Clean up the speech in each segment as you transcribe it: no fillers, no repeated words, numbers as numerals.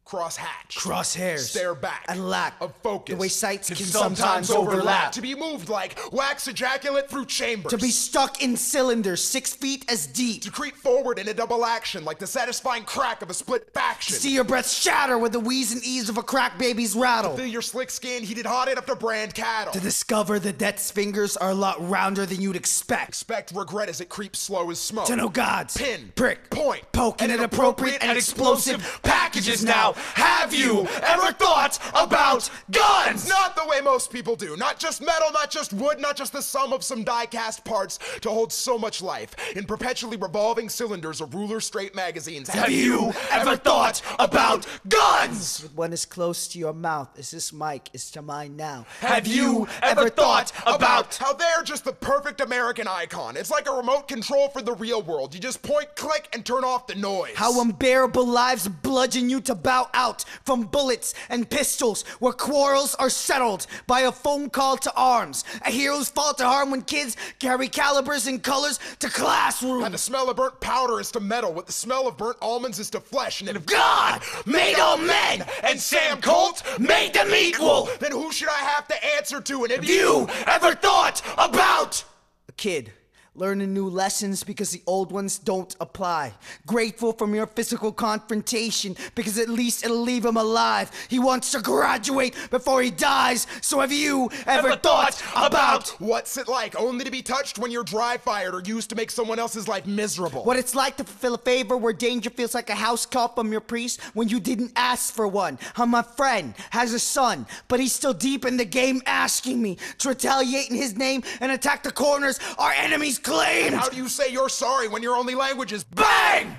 Cross-hatch. Crosshairs. Stare back. A lack of focus. The way sights can can sometimes overlap. overlap. To be moved like wax ejaculate through chambers. To be stuck in cylinders 6 feet as deep. To creep forward in a double action like the satisfying crack of a split faction. To see your breath shatter with the wheeze and ease of a crack baby's rattle. To feel your slick skin heated hot enough to brand cattle. To discover that death's fingers are a lot rounder than you'd expect. Expect regret as it creeps slow as smoke. To know God's pin, prick, point, poking at appropriate and explosive packages now. Have you ever thought about guns? Not the way most people do. Not just metal, not just wood, not just the sum of some die-cast parts to hold so much life in perpetually revolving cylinders of ruler straight magazines. Have you ever thought about guns? With one as close to your mouth as this mic is to mine now. Have you ever thought about how they're just the perfect American icon? It's like a remote control for the real world. You just point, click, and turn off the noise. How unbearable lives bludgeon you to bow out from bullets and pistols, where quarrels are settled by a phone call to arms. A hero's fall to harm when kids carry calibers and colors to classrooms. And the smell of burnt powder is to metal, what the smell of burnt almonds is to flesh. And if God made all men and Sam Colt made them equal, then who should I have to answer to? And if you ever thought about a kid learning new lessons because the old ones don't apply. Grateful for mere physical confrontation because at least it'll leave him alive. He wants to graduate before he dies. So have you ever thought about what's it like only to be touched when you're dry fired or used to make someone else's life miserable? What it's like to fulfill a favor where danger feels like a house call from your priest when you didn't ask for one. How my friend has a son, but he's still deep in the game asking me to retaliate in his name and attack the corners our enemies claimed. And how do you say you're sorry when your only language is BANG?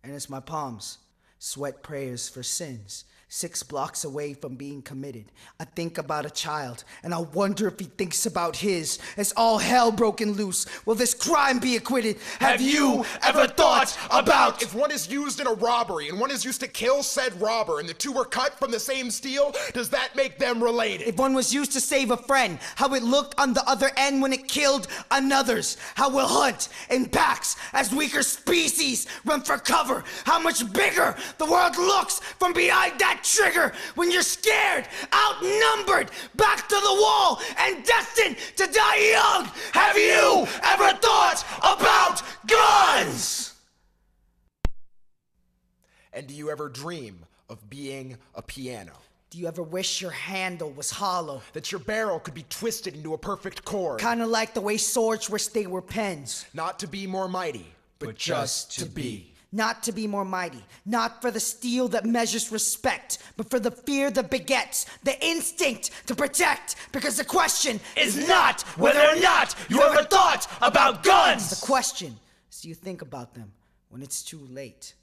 And it's my palms, sweat prayers for sins, 6 blocks away from being committed. I think about a child, and I wonder if he thinks about his. As all hell broken loose, will this crime be acquitted? Have you ever thought about if one is used in a robbery and one is used to kill said robber and the two were cut from the same steel, does that make them related? If one was used to save a friend, how it looked on the other end when it killed another's. How we'll hunt in packs as weaker species run for cover. How much bigger the world looks from behind that trigger when you're scared, outnumbered, back to the wall, and destined to die young. Have you ever thought about guns? And do you ever dream of being a piano? Do you ever wish your handle was hollow? That your barrel could be twisted into a perfect chord? Kinda like the way swords wish they were pens. Not to be more mighty, but just to be. Not to be more mighty, not for the steel that measures respect, but for the fear that begets, the instinct to protect. Because the question is not whether or not you ever thought about guns. The question is, do you think about them when it's too late?